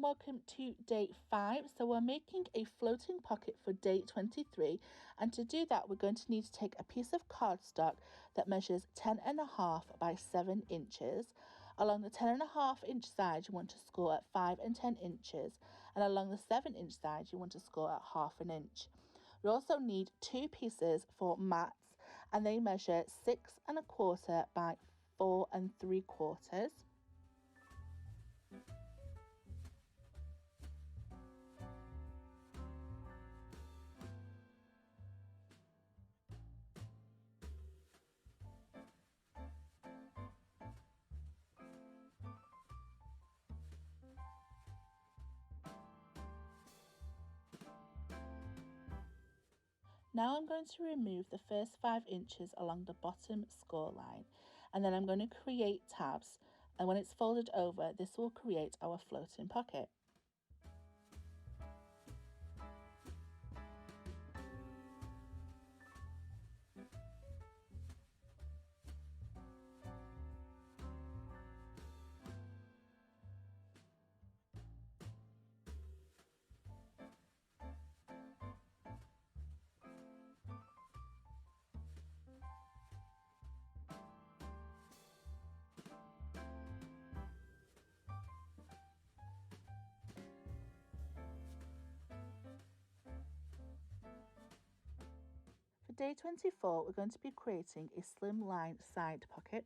welcome to day 5. So we're making a floating pocket for day 23, and to do that we're going to need to take a piece of cardstock that measures 10.5 by 7 inches. Along the 10.5 inch side you want to score at 5 and 10 inches, and along the 7 inch side you want to score at half an inch. We also need 2 pieces for mats, and they measure 6.25 by 4 3/4. Now I'm going to remove the first 5 inches along the bottom score line, and then I'm going to create tabs, and when it's folded over this will create our floating pocket. For day 24, we're going to be creating a slimline side pocket.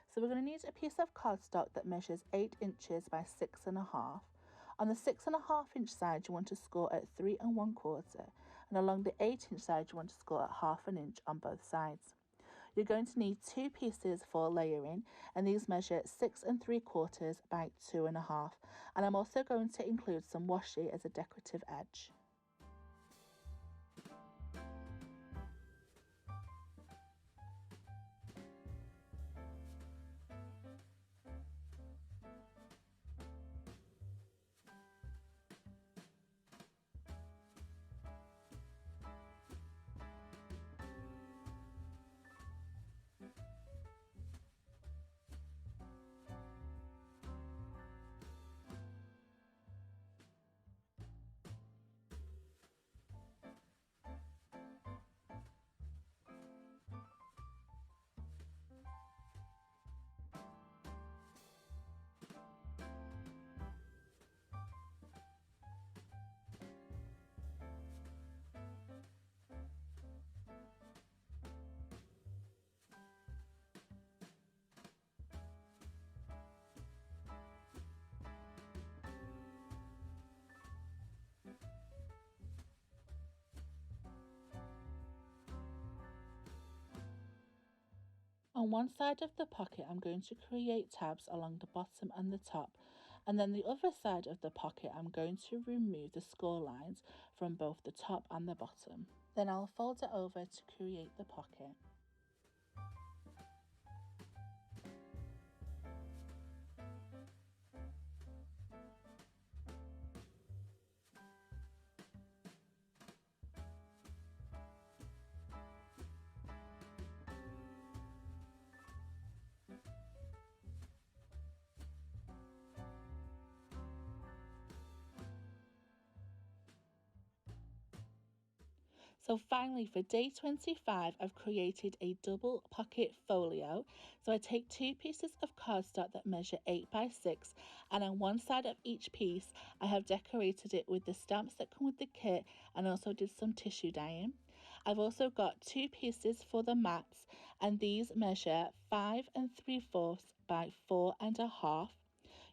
So we're going to need a piece of cardstock that measures 8 inches by 6.5. On the 6.5 inch side, you want to score at 3 1/4, and along the 8 inch side, you want to score at half an inch on both sides. You're going to need 2 pieces for layering, and these measure 6 3/4 by 2.5. And I'm also going to include some washi as a decorative edge. On one side of the pocket, I'm going to create tabs along the bottom and the top, and then the other side of the pocket, I'm going to remove the score lines from both the top and the bottom. Then I'll fold it over to create the pocket. So finally, for day 25, I've created a double pocket folio. So I take 2 pieces of cardstock that measure 8 by 6, and on one side of each piece, I have decorated it with the stamps that come with the kit, and also did some tissue dyeing. I've also got 2 pieces for the mats, and these measure 5 3/4 by 4 1/2.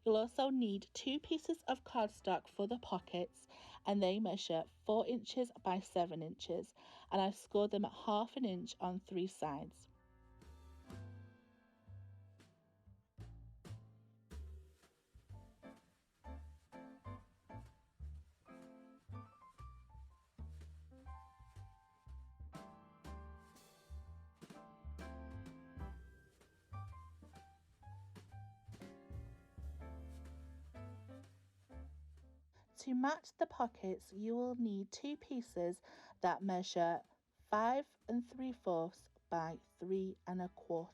You'll also need 2 pieces of cardstock for the pockets, and they measure 4 inches by 7 inches, and I've scored them at half an inch on 3 sides. To match the pockets, you will need 2 pieces that measure 5 3/4 by 3 1/4.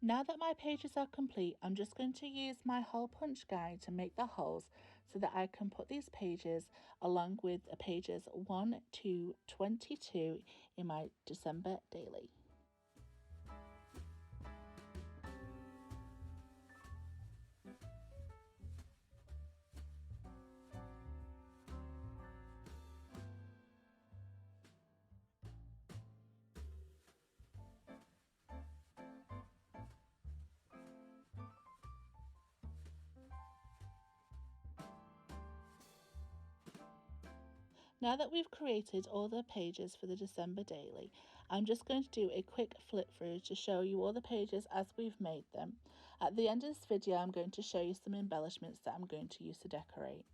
Now that my pages are complete, I'm just going to use my hole punch guide to make the holes so that I can put these pages along with pages 1 to 22 in my December daily. Now that we've created all the pages for the December daily, I'm just going to do a quick flip through to show you all the pages as we've made them. At the end of this video, I'm going to show you some embellishments that I'm going to use to decorate.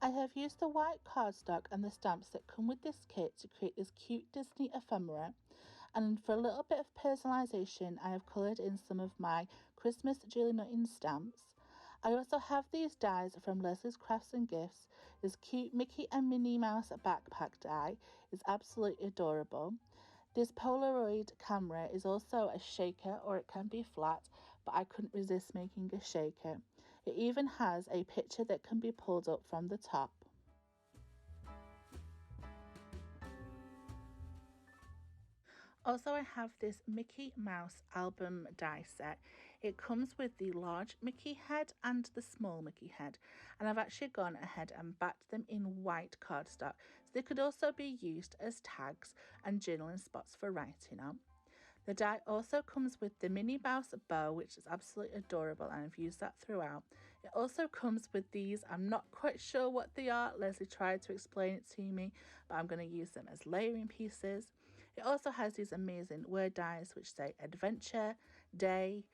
I have used the white cardstock and the stamps that come with this kit to create this cute Disney ephemera, and for a little bit of personalisation I have coloured in some of my Christmas Julie Nutting stamps. I also have these dies from Lesley's Crafts and Gifts. This cute Mickey and Minnie Mouse backpack die is absolutely adorable. This Polaroid camera is also a shaker, or it can be flat, but I couldn't resist making a shaker. It even has a picture that can be pulled up from the top. Also, I have this Mickey Mouse album die set. It comes with the large Mickey head and the small Mickey head, and I've actually gone ahead and backed them in white cardstock, so they could also be used as tags and journaling spots for writing on. The die also comes with the Minnie Mouse bow, which is absolutely adorable, and I've used that throughout. It also comes with these, I'm not quite sure what they are. Lesley tried to explain it to me, but I'm going to use them as layering pieces. It also has these amazing word dies which say adventure, day,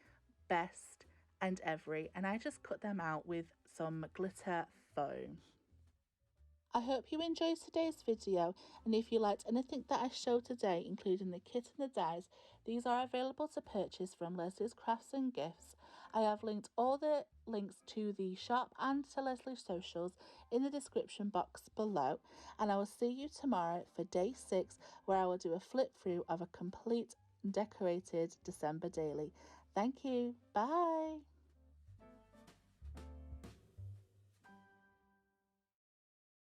best, and every, and I just cut them out with some glitter foam. I hope you enjoyed today's video, and if you liked anything that I showed today, including the kit and the dies, these are available to purchase from Lesley's Crafts and Gifts. I have linked all the links to the shop and to Lesley's socials in the description box below, and I will see you tomorrow for day 6, where I will do a flip through of a complete decorated December daily. Thank you. Bye.